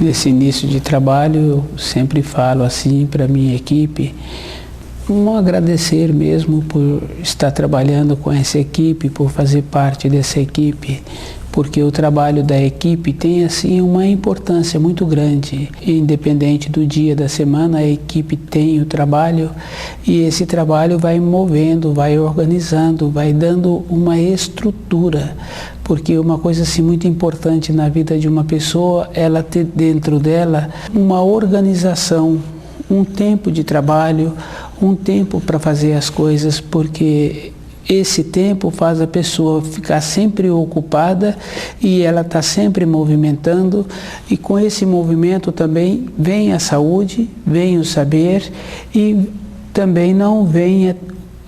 Nesse início de trabalho, eu sempre falo assim para a minha equipe, agradecer mesmo por estar trabalhando com essa equipe, por fazer parte dessa equipe, porque o trabalho da equipe tem assim uma importância muito grande. Independente do dia da semana, a equipe tem o trabalho e esse trabalho vai movendo, vai organizando, vai dando uma estrutura. Porque uma coisa assim muito importante na vida de uma pessoa, ela ter dentro dela uma organização, um tempo de trabalho, um tempo para fazer as coisas, porque esse tempo faz a pessoa ficar sempre ocupada e ela está sempre movimentando, e com esse movimento também vem a saúde, vem o saber e também não vem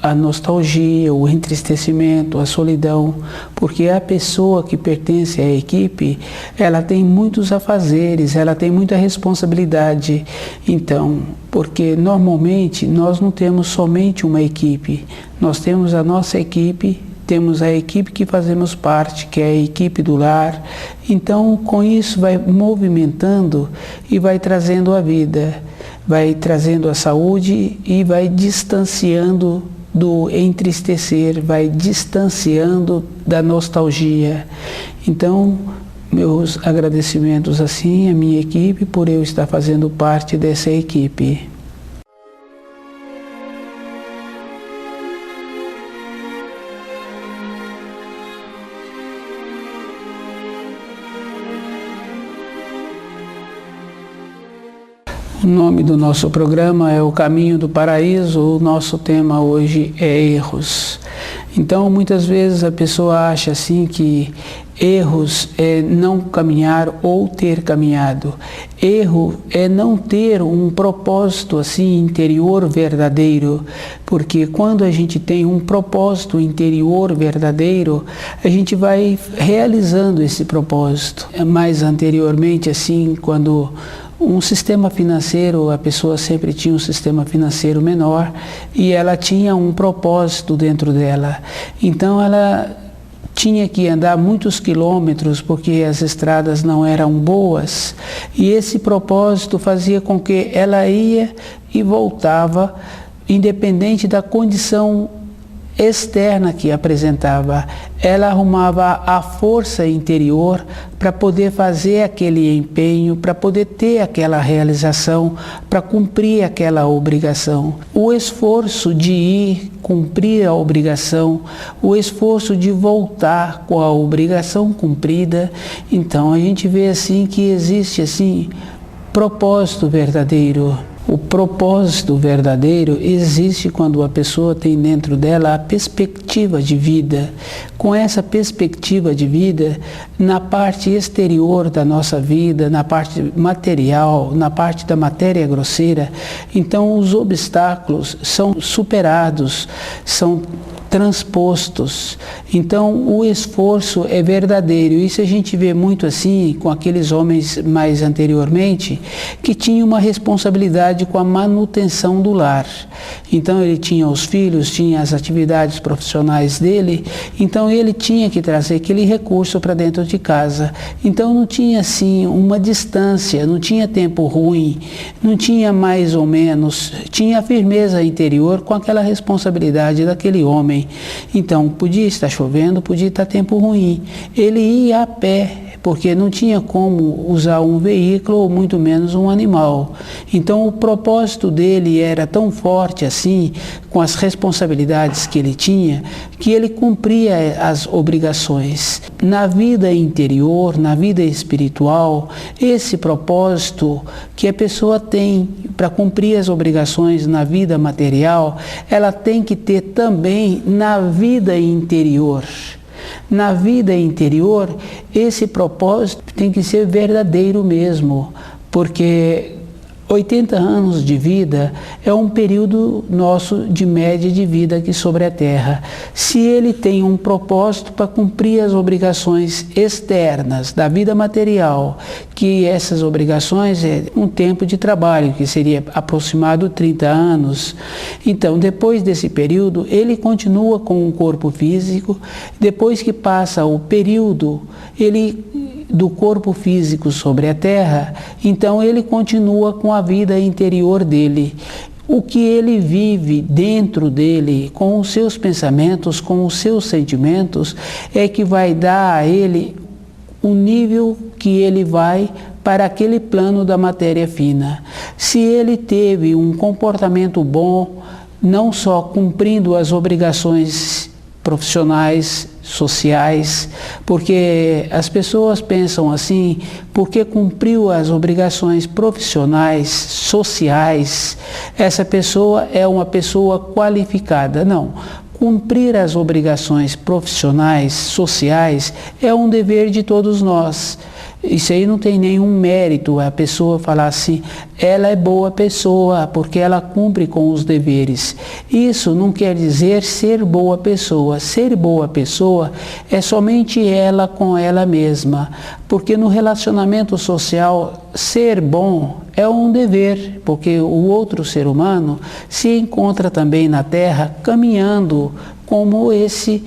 a nostalgia, o entristecimento, a solidão, porque a pessoa que pertence à equipe, ela tem muitos afazeres, ela tem muita responsabilidade. Então, porque normalmente nós não temos somente uma equipe, nós temos a nossa equipe, temos a equipe que fazemos parte, que é a equipe do lar. Então, com isso vai movimentando e vai trazendo a vida, vai trazendo a saúde e vai distanciando do entristecer, vai distanciando da nostalgia. Então, meus agradecimentos assim à minha equipe por eu estar fazendo parte dessa equipe. O nome do nosso programa é O Caminho do Paraíso. O nosso tema hoje é erros. Então, muitas vezes a pessoa acha assim que erros é não caminhar ou ter caminhado. Erro é não ter um propósito assim interior verdadeiro, porque quando a gente tem um propósito interior verdadeiro, a gente vai realizando esse propósito. Mais anteriormente, assim, quando um sistema financeiro, a pessoa sempre tinha um sistema financeiro menor e ela tinha um propósito dentro dela. Então ela tinha que andar muitos quilômetros porque as estradas não eram boas, e esse propósito fazia com que ela ia e voltava, independente da condição externa que apresentava. Ela arrumava a força interior para poder fazer aquele empenho, para poder ter aquela realização, para cumprir aquela obrigação. O esforço de ir cumprir a obrigação, o esforço de voltar com a obrigação cumprida. Então a gente vê assim que existe assim propósito verdadeiro. O propósito verdadeiro existe quando a pessoa tem dentro dela a perspectiva de vida. Com essa perspectiva de vida, na parte exterior da nossa vida, na parte material, na parte da matéria grosseira, então os obstáculos são superados, são transpostos. Então o esforço é verdadeiro. Isso a gente vê muito assim com aqueles homens mais anteriormente que tinham uma responsabilidade com a manutenção do lar. Então ele tinha os filhos, tinha as atividades profissionais dele, então ele tinha que trazer aquele recurso para dentro de casa. Então não tinha assim uma distância, não tinha tempo ruim, não tinha mais ou menos, tinha a firmeza interior com aquela responsabilidade daquele homem. Então, podia estar chovendo, podia estar tempo ruim. Ele ia a pé, porque não tinha como usar um veículo ou muito menos um animal. Então o propósito dele era tão forte assim, com as responsabilidades que ele tinha, que ele cumpria as obrigações. Na vida interior, na vida espiritual, esse propósito que a pessoa tem para cumprir as obrigações na vida material, ela tem que ter também na vida interior. Na vida interior, esse propósito tem que ser verdadeiro mesmo, porque 80 anos de vida é um período nosso de média de vida aqui sobre a Terra. Se ele tem um propósito para cumprir as obrigações externas da vida material, que essas obrigações é um tempo de trabalho, que seria aproximado 30 anos. Então, depois desse período, ele continua com um corpo físico. Depois que passa o período, ele do corpo físico sobre a terra, então ele continua com a vida interior dele. O que ele vive dentro dele, com os seus pensamentos, com os seus sentimentos, é que vai dar a ele o nível que ele vai para aquele plano da matéria fina. Se ele teve um comportamento bom, não só cumprindo as obrigações profissionais, sociais, porque as pessoas pensam assim, porque cumpriu as obrigações profissionais, sociais, essa pessoa é uma pessoa qualificada. Não. Cumprir as obrigações profissionais, sociais, é um dever de todos nós. Isso aí não tem nenhum mérito a pessoa falar assim, ela é boa pessoa porque ela cumpre com os deveres. Isso não quer dizer ser boa pessoa. Ser boa pessoa é somente ela com ela mesma, porque no relacionamento social, ser bom é um dever, porque o outro ser humano se encontra também na Terra caminhando como esse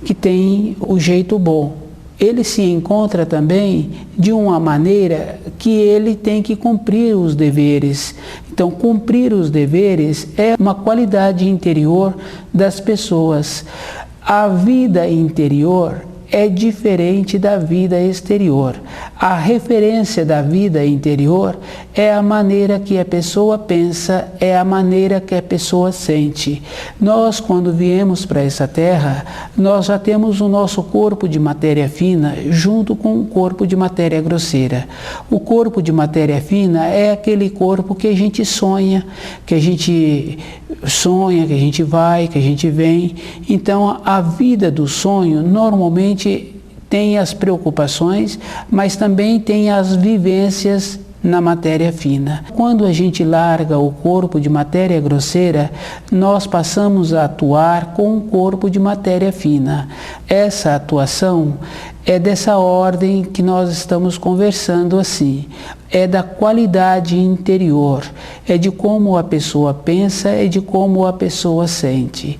que tem o jeito bom. Ele se encontra também de uma maneira que ele tem que cumprir os deveres. Então, cumprir os deveres é uma qualidade interior das pessoas. A vida interior é diferente da vida exterior. A referência da vida interior é a maneira que a pessoa pensa, é a maneira que a pessoa sente. Nós, quando viemos para essa terra, nós já temos o nosso corpo de matéria fina junto com o corpo de matéria grosseira. O corpo de matéria fina é aquele corpo que a gente sonha, que a gente vai, que a gente vem. Então, a vida do sonho normalmente tem as preocupações, mas também tem as vivências na matéria fina. Quando a gente larga o corpo de matéria grosseira, nós passamos a atuar com o corpo de matéria fina. Essa atuação é dessa ordem que nós estamos conversando assim. É da qualidade interior, é de como a pessoa pensa, é de como a pessoa sente.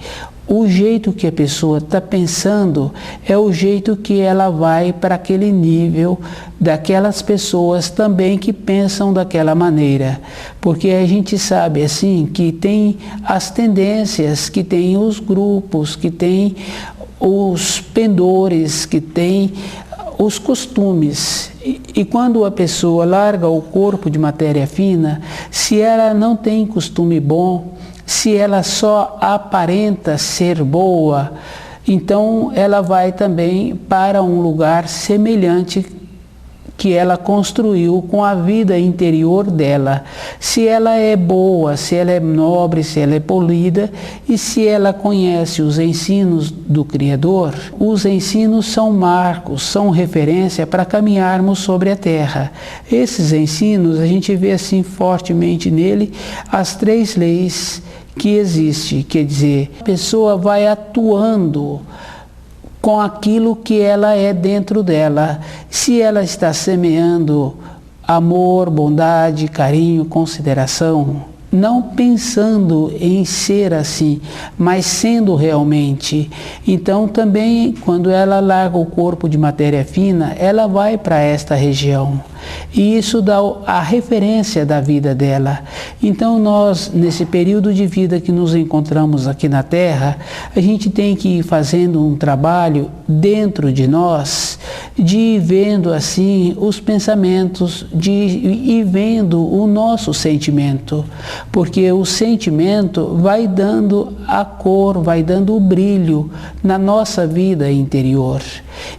O jeito que a pessoa está pensando é o jeito que ela vai para aquele nível daquelas pessoas também que pensam daquela maneira. Porque a gente sabe assim que tem as tendências, que tem os grupos, que tem os pendores, que tem os costumes. E quando a pessoa larga o corpo de matéria fina, se ela não tem costume bom, se ela só aparenta ser boa, então ela vai também para um lugar semelhante que ela construiu com a vida interior dela. Se ela é boa, se ela é nobre, se ela é polida e se ela conhece os ensinos do Criador, os ensinos são marcos, são referência para caminharmos sobre a terra. Esses ensinos, a gente vê assim fortemente nele as 3 leis que existem, quer dizer, a pessoa vai atuando com aquilo que ela é dentro dela. Se ela está semeando amor, bondade, carinho, consideração, não pensando em ser assim, mas sendo realmente. Então também, quando ela larga o corpo de matéria fina, ela vai para esta região. E isso dá a referência da vida dela. Então nós, nesse período de vida que nos encontramos aqui na Terra, a gente tem que ir fazendo um trabalho dentro de nós, de ir vendo assim os pensamentos, de ir vendo o nosso sentimento. Porque o sentimento vai dando a cor, vai dando o brilho na nossa vida interior.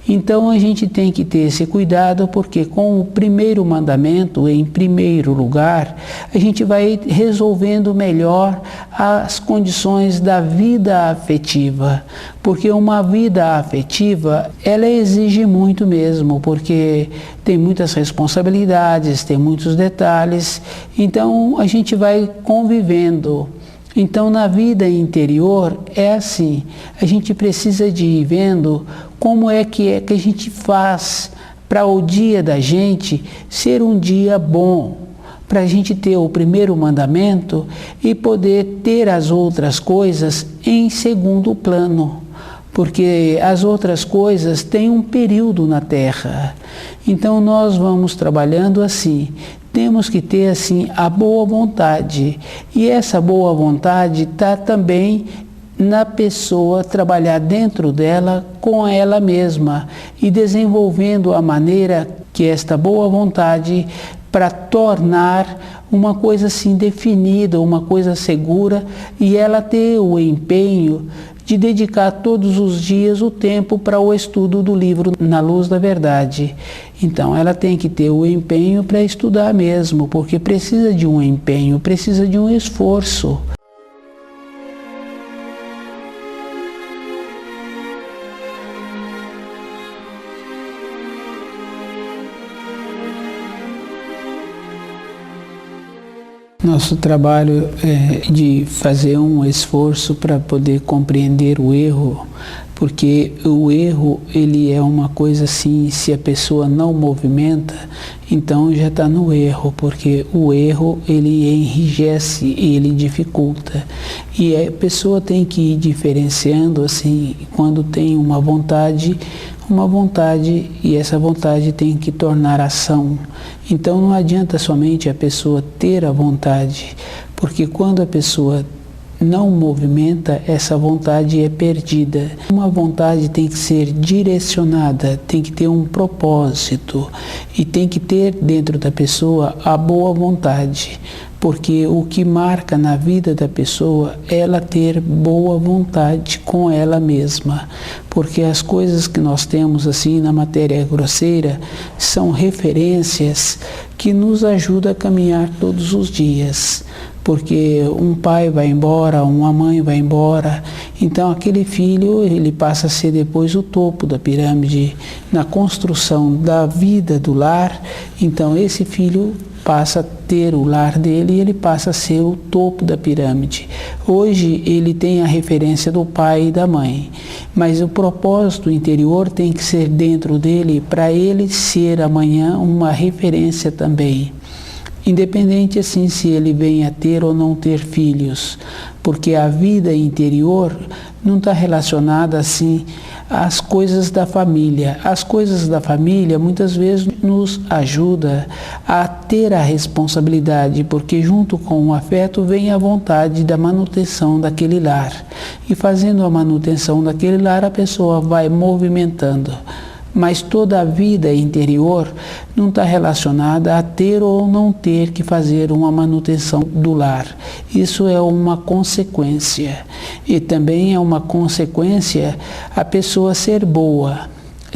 Então a gente tem que ter esse cuidado, porque com o primeiro mandamento, em primeiro lugar, a gente vai resolvendo melhor as condições da vida afetiva. Porque uma vida afetiva, ela exige muito mesmo, porque tem muitas responsabilidades, tem muitos detalhes, então a gente vai convivendo. Então, na vida interior é assim, a gente precisa de ir vendo como é que a gente faz para o dia da gente ser um dia bom, para a gente ter o primeiro mandamento e poder ter as outras coisas em segundo plano. porque as outras coisas têm um período na Terra. Então nós vamos trabalhando assim. Temos que ter assim a boa vontade, e essa boa vontade está também na pessoa, trabalhar dentro dela com ela mesma e desenvolvendo a maneira que esta boa vontade para tornar uma coisa assim definida, uma coisa segura, e ela ter o empenho de dedicar todos os dias o tempo para o estudo do livro Na Luz da Verdade. Então ela tem que ter o empenho para estudar mesmo, porque precisa de um empenho, precisa de um esforço. Nosso trabalho é de fazer um esforço para poder compreender o erro, porque o erro ele é uma coisa assim, se a pessoa não movimenta, então já está no erro, porque o erro ele enrijece, ele dificulta. E a pessoa tem que ir diferenciando assim, quando tem uma vontade, e essa vontade tem que tornar ação. Então não adianta somente a pessoa ter a vontade, porque quando a pessoa não movimenta, essa vontade é perdida. Uma vontade tem que ser direcionada, tem que ter um propósito e tem que ter dentro da pessoa a boa vontade. Porque o que marca na vida da pessoa é ela ter boa vontade com ela mesma. Porque as coisas que nós temos assim na matéria grosseira são referências que nos ajudam a caminhar todos os dias. Porque um pai vai embora, uma mãe vai embora, então aquele filho ele passa a ser depois o topo da pirâmide na construção da vida do lar. Então esse filho passa a ter o lar dele e ele passa a ser o topo da pirâmide. Hoje ele tem a referência do pai e da mãe, mas o propósito interior tem que ser dentro dele para ele ser amanhã uma referência também. Independente assim se ele venha a ter ou não ter filhos, porque a vida interior não está relacionada assim às coisas da família. As coisas da família muitas vezes nos ajudam a ter a responsabilidade, porque junto com o afeto vem a vontade da manutenção daquele lar. E fazendo a manutenção daquele lar, a pessoa vai movimentando. Mas toda a vida interior não está relacionada a ter ou não ter que fazer uma manutenção do lar. Isso é uma consequência. E também é uma consequência a pessoa ser boa.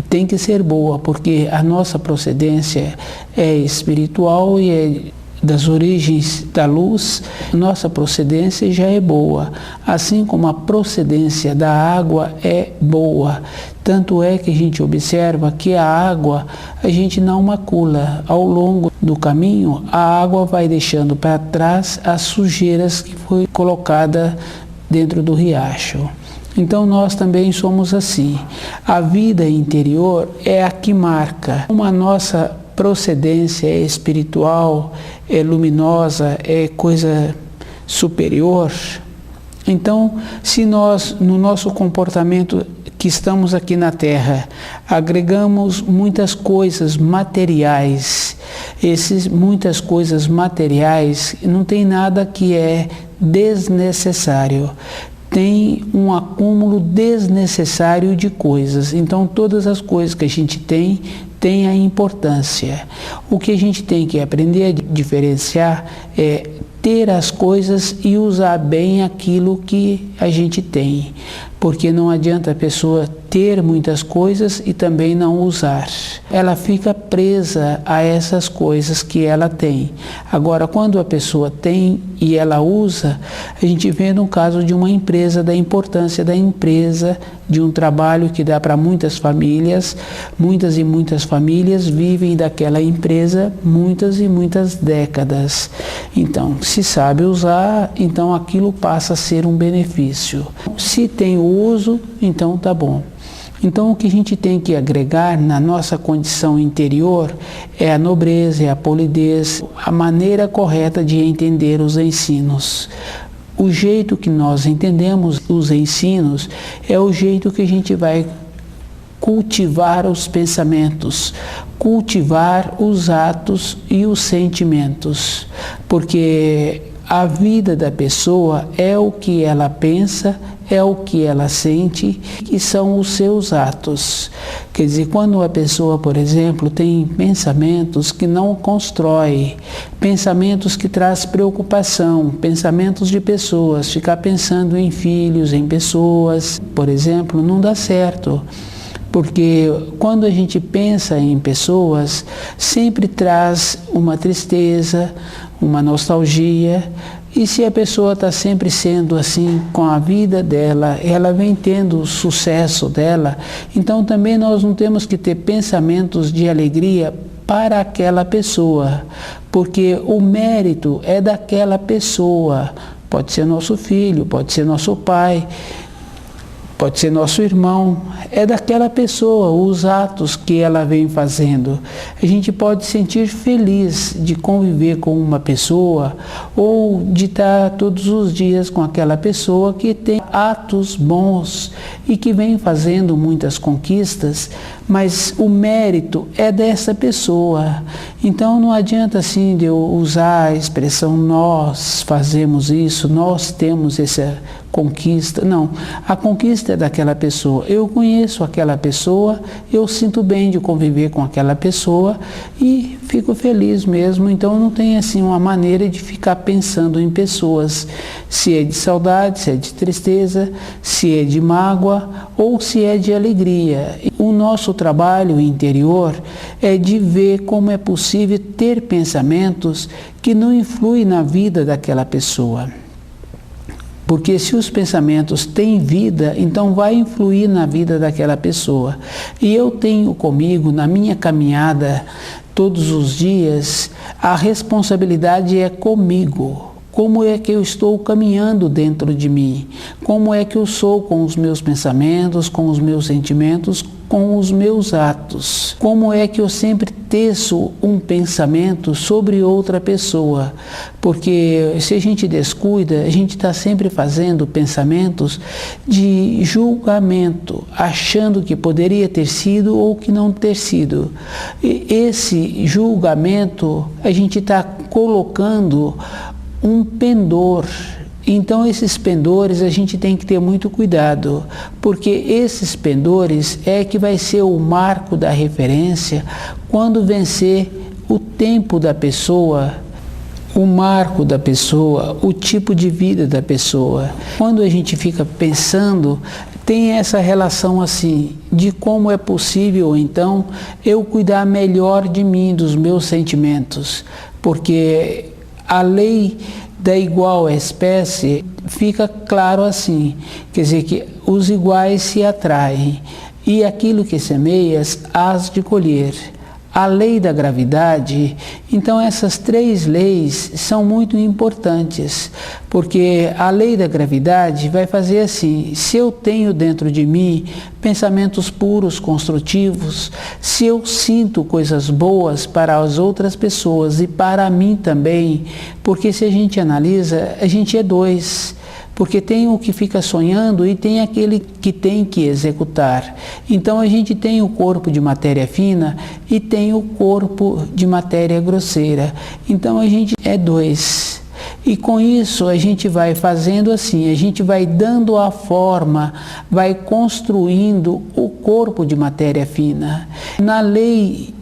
Tem que ser boa, porque a nossa procedência é espiritual e é das origens da luz. Nossa procedência já é boa, assim como a procedência da água é boa. Tanto é que a gente observa que a água a gente não macula. Ao longo do caminho, a água vai deixando para trás as sujeiras que foi colocada dentro do riacho. Então nós também somos assim. A vida interior é a que marca. Como a nossa procedência é espiritual, é luminosa, é coisa superior, então se nós, no nosso comportamento que estamos aqui na Terra, agregamos muitas coisas materiais, muitas coisas materiais, não tem nada que é desnecessário. Tem um acúmulo desnecessário de coisas. Então todas as coisas que a gente tem a importância. O que a gente tem que aprender a diferenciar é ter as coisas e usar bem aquilo que a gente tem. Porque não adianta a pessoa ter muitas coisas e também não usar. Ela fica presa a essas coisas que ela tem. Agora, quando a pessoa tem e ela usa, a gente vê no caso de uma empresa, da importância da empresa, de um trabalho que dá para muitas famílias, muitas e muitas famílias vivem daquela empresa muitas e muitas décadas. Então, se sabe usar, então aquilo passa a ser um benefício. Se tem o uso, então tá bom. Então o que a gente tem que agregar na nossa condição interior é a nobreza, é a polidez, a maneira correta de entender os ensinos. O jeito que nós entendemos os ensinos é o jeito que a gente vai cultivar os pensamentos, cultivar os atos e os sentimentos, porque a vida da pessoa é o que ela pensa, é o que ela sente, que são os seus atos. Quer dizer, quando a pessoa, por exemplo, tem pensamentos que não constrói, pensamentos que traz preocupação, pensamentos de pessoas, ficar pensando em filhos, em pessoas, por exemplo, não dá certo. Porque quando a gente pensa em pessoas, sempre traz uma tristeza, uma nostalgia. E se a pessoa está sempre sendo assim com a vida dela, ela vem tendo o sucesso dela, então também nós não temos que ter pensamentos de alegria para aquela pessoa, porque o mérito é daquela pessoa. Pode ser nosso filho, pode ser nosso pai, pode ser nosso irmão, é daquela pessoa, os atos que ela vem fazendo. A gente pode sentir feliz de conviver com uma pessoa ou de estar todos os dias com aquela pessoa que tem atos bons e que vem fazendo muitas conquistas, mas o mérito é dessa pessoa. Então não adianta assim de eu usar a expressão nós fazemos isso, nós temos essa conquista. Não, a conquista é daquela pessoa. Eu conheço aquela pessoa, eu sinto bem de conviver com aquela pessoa e fico feliz mesmo. Então não tem assim uma maneira de ficar pensando em pessoas, se é de saudade, se é de tristeza, se é de mágoa ou se é de alegria. O nosso trabalho interior é de ver como é possível ter pensamentos que não influem na vida daquela pessoa. Porque se os pensamentos têm vida, então vai influir na vida daquela pessoa. E eu tenho comigo, na minha caminhada, todos os dias, a responsabilidade é comigo. Como é que eu estou caminhando dentro de mim? Como é que eu sou com os meus pensamentos, com os meus sentimentos, com os meus atos? Como é que eu sempre teço um pensamento sobre outra pessoa? Porque se a gente descuida, a gente está sempre fazendo pensamentos de julgamento, achando que poderia ter sido ou que não ter sido. E esse julgamento a gente está colocando um pendor. Então esses pendores a gente tem que ter muito cuidado, porque esses pendores é que vai ser o marco da referência quando vencer o tempo da pessoa, o marco da pessoa, o tipo de vida da pessoa. Quando a gente fica pensando, tem essa relação assim, de como é possível então eu cuidar melhor de mim, dos meus sentimentos, porque a lei da igual espécie fica claro assim, quer dizer que os iguais se atraem e aquilo que semeias hás de colher. A lei da gravidade, então essas três leis são muito importantes, porque a lei da gravidade vai fazer assim, se eu tenho dentro de mim pensamentos puros, construtivos, se eu sinto coisas boas para as outras pessoas e para mim também, porque se a gente analisa, a gente é dois. Porque tem o que fica sonhando e tem aquele que tem que executar. Então a gente tem o corpo de matéria fina e tem o corpo de matéria grosseira. Então a gente é dois. E com isso a gente vai fazendo assim, a gente vai dando a forma, vai construindo o corpo de matéria fina. Na lei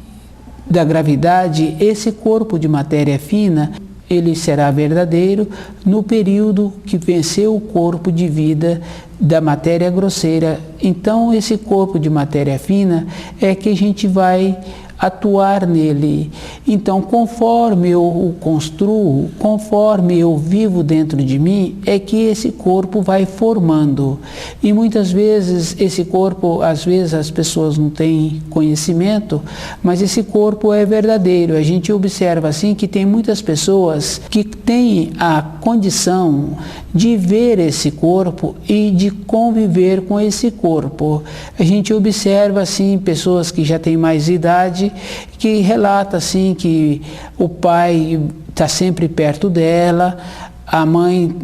da gravidade, esse corpo de matéria fina, ele será verdadeiro no período que venceu o corpo de vida da matéria grosseira. Então, esse corpo de matéria fina é que a gente vai atuar nele. Então, conforme eu o construo, conforme eu vivo dentro de mim, é que esse corpo vai formando. E muitas vezes esse corpo, às vezes as pessoas não têm conhecimento, mas esse corpo é verdadeiro. A gente observa assim que tem muitas pessoas que têm a condição de ver esse corpo e de conviver com esse corpo. A gente observa assim pessoas que já têm mais idade, que relata assim que o pai está sempre perto dela, a mãe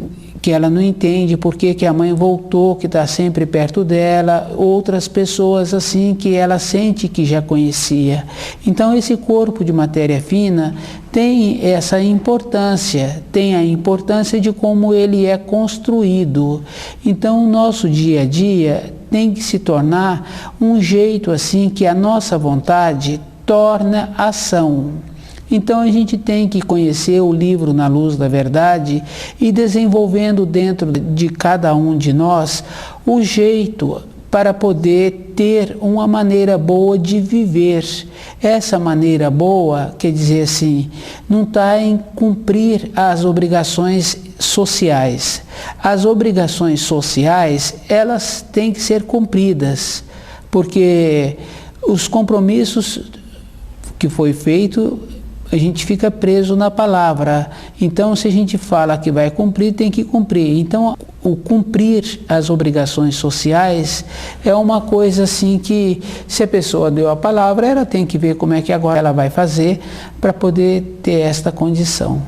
que ela não entende por que a mãe voltou, que está sempre perto dela, outras pessoas assim que ela sente que já conhecia. Então esse corpo de matéria fina tem essa importância, tem a importância de como ele é construído. Então o nosso dia a dia tem que se tornar um jeito assim que a nossa vontade torna ação. Então a gente tem que conhecer o livro Na Luz da Verdade e desenvolvendo dentro de cada um de nós o jeito para poder ter uma maneira boa de viver. Essa maneira boa, quer dizer assim, não está em cumprir as obrigações sociais. As obrigações sociais, elas têm que ser cumpridas, porque os compromissos que foi feito, a gente fica preso na palavra. Então, se a gente fala que vai cumprir, tem que cumprir. Então, o cumprir as obrigações sociais é uma coisa assim que, se a pessoa deu a palavra, ela tem que ver como é que agora ela vai fazer para poder ter esta condição.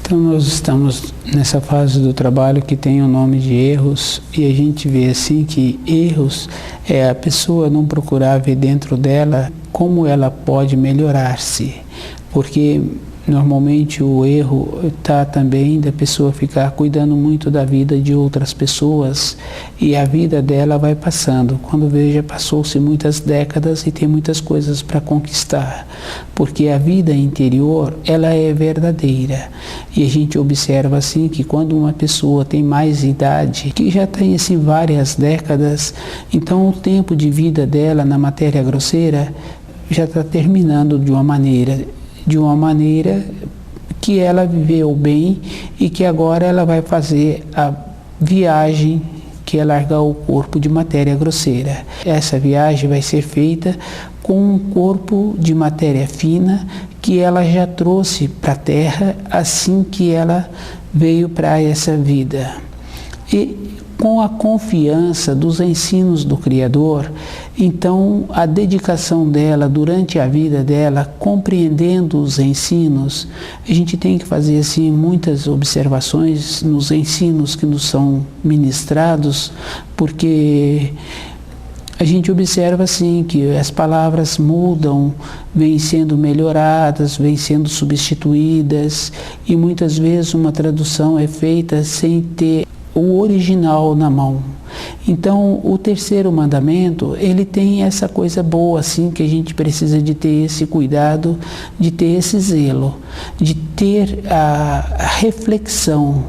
Então nós estamos nessa fase do trabalho que tem o nome de erros, e a gente vê assim que erros é a pessoa não procurar ver dentro dela como ela pode melhorar-se, porque normalmente o erro está também da pessoa ficar cuidando muito da vida de outras pessoas e a vida dela vai passando. Quando veja, passou-se muitas décadas e tem muitas coisas para conquistar, porque a vida interior, ela é verdadeira. E a gente observa assim que quando uma pessoa tem mais idade, que já tem assim várias décadas, então o tempo de vida dela na matéria grosseira já está terminando de uma maneira que ela viveu bem e que agora ela vai fazer a viagem que é largar o corpo de matéria grosseira. Essa viagem vai ser feita com um corpo de matéria fina que ela já trouxe para a Terra assim que ela veio para essa vida. E com a confiança dos ensinos do Criador, então a dedicação dela durante a vida dela, compreendendo os ensinos, a gente tem que fazer assim muitas observações nos ensinos que nos são ministrados, porque a gente observa assim que as palavras mudam, vêm sendo melhoradas, vêm sendo substituídas, e muitas vezes uma tradução é feita sem ter o original na mão. Então, o terceiro mandamento, ele tem essa coisa boa, assim, que a gente precisa de ter esse cuidado, de ter esse zelo, de ter a reflexão.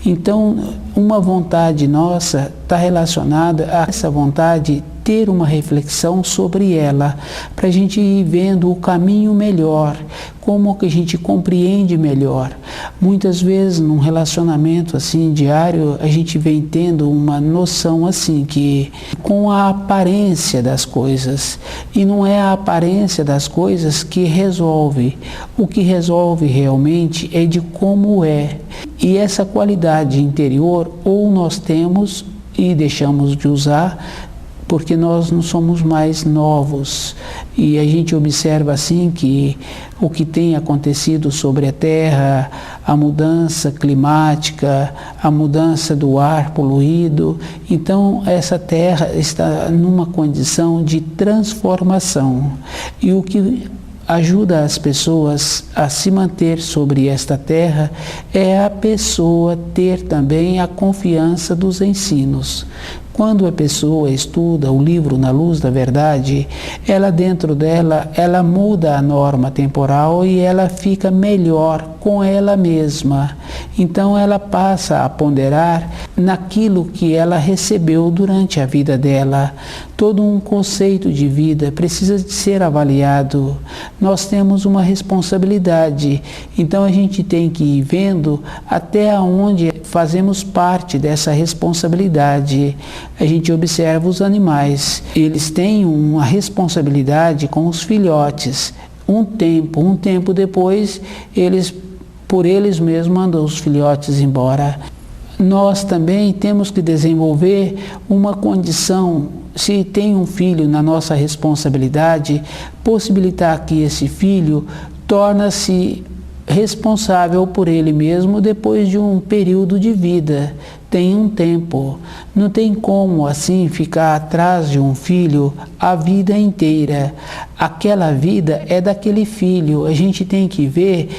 Então, uma vontade nossa está relacionada a essa vontade ter uma reflexão sobre ela, para a gente ir vendo o caminho melhor, como que a gente compreende melhor. Muitas vezes, num relacionamento assim diário, a gente vem tendo uma noção assim, que com a aparência das coisas, e não é a aparência das coisas que resolve. O que resolve realmente é de como é. E essa qualidade interior, ou nós temos e deixamos de usar, porque nós não somos mais novos. E a gente observa assim que o que tem acontecido sobre a Terra, a mudança climática, a mudança do ar poluído, então essa Terra está numa condição de transformação. E o que ajuda as pessoas a se manter sobre esta terra é a pessoa ter também a confiança dos ensinos. Quando a pessoa estuda o livro Na Luz da Verdade, ela dentro dela, ela muda a norma temporal e ela fica melhor com ela mesma. Então ela passa a ponderar naquilo que ela recebeu durante a vida dela. Todo um conceito de vida precisa de ser avaliado. Nós temos uma responsabilidade, então a gente tem que ir vendo até onde fazemos parte dessa responsabilidade. A gente observa os animais, eles têm uma responsabilidade com os filhotes. Um tempo depois, por eles mesmos mandam os filhotes embora. nós também temos que desenvolver uma condição, se tem um filho na nossa responsabilidade, possibilitar que esse filho torne-se responsável por ele mesmo depois de um período de vida. Tem um tempo. Não tem como assim ficar atrás de um filho a vida inteira. Aquela vida é daquele filho. A gente tem que ver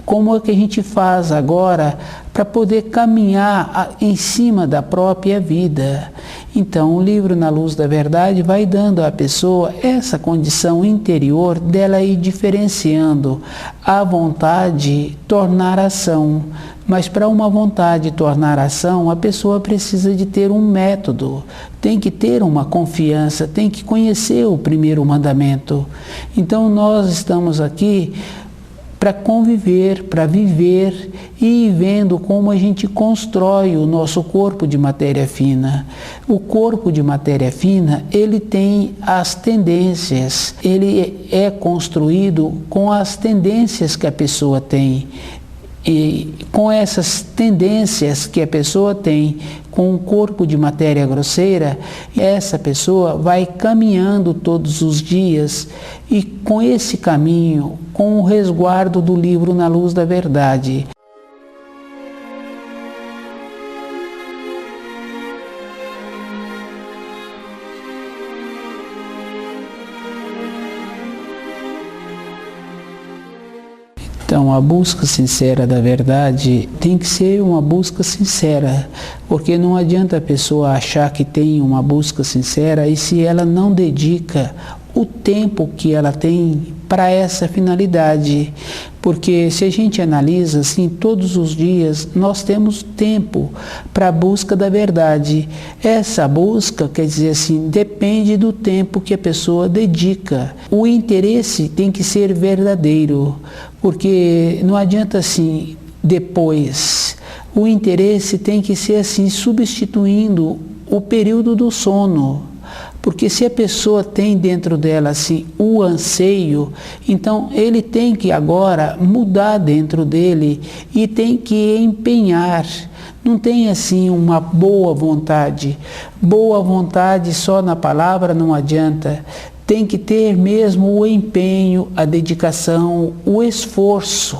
como é que a gente faz agora para poder caminhar em cima da própria vida. Então, o livro Na Luz da Verdade vai dando à pessoa essa condição interior dela ir diferenciando a vontade tornar ação. Mas para uma vontade tornar ação, a pessoa precisa de ter um método, tem que ter uma confiança, tem que conhecer o primeiro mandamento. Então, nós estamos aqui para conviver, para viver e ir vendo como a gente constrói o nosso corpo de matéria fina. O corpo de matéria fina, ele tem as tendências, ele é construído com as tendências que a pessoa tem. E com essas tendências que a pessoa tem com o corpo de matéria grosseira, essa pessoa vai caminhando todos os dias e com esse caminho, com o resguardo do livro Na Luz da Verdade. Então, a busca sincera da verdade tem que ser uma busca sincera, porque não adianta a pessoa achar que tem uma busca sincera e se ela não dedica o tempo que ela tem para essa finalidade. Porque se a gente analisa assim, todos os dias nós temos tempo para a busca da verdade. Essa busca, quer dizer assim, depende do tempo que a pessoa dedica. O interesse tem que ser verdadeiro, porque não adianta assim depois. O interesse tem que ser assim, substituindo o período do sono. Porque se a pessoa tem dentro dela assim o anseio, então ele tem que agora mudar dentro dele e tem que empenhar. Não tem assim uma boa vontade. Boa vontade só na palavra não adianta. Tem que ter mesmo o empenho, a dedicação, o esforço.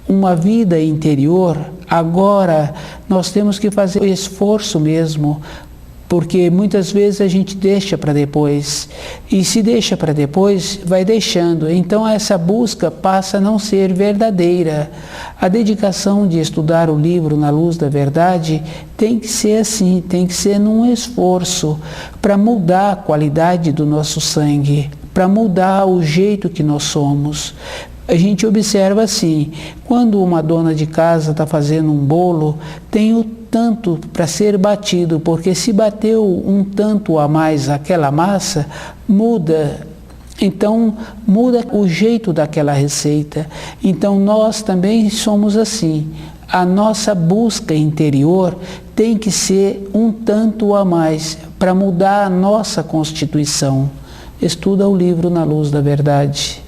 Uma vida interior, agora nós temos que fazer o esforço mesmo, porque muitas vezes a gente deixa para depois, e se deixa para depois, vai deixando. Então essa busca passa a não ser verdadeira. A dedicação de estudar o livro Na Luz da Verdade tem que ser assim, tem que ser num esforço para mudar a qualidade do nosso sangue, para mudar o jeito que nós somos. A gente observa assim, quando uma dona de casa está fazendo um bolo, tem o tanto para ser batido, porque se bateu um tanto a mais aquela massa, muda. Então, muda o jeito daquela receita. Então, nós também somos assim. A nossa busca interior tem que ser um tanto a mais para mudar a nossa constituição. Estuda o livro Na Luz da Verdade.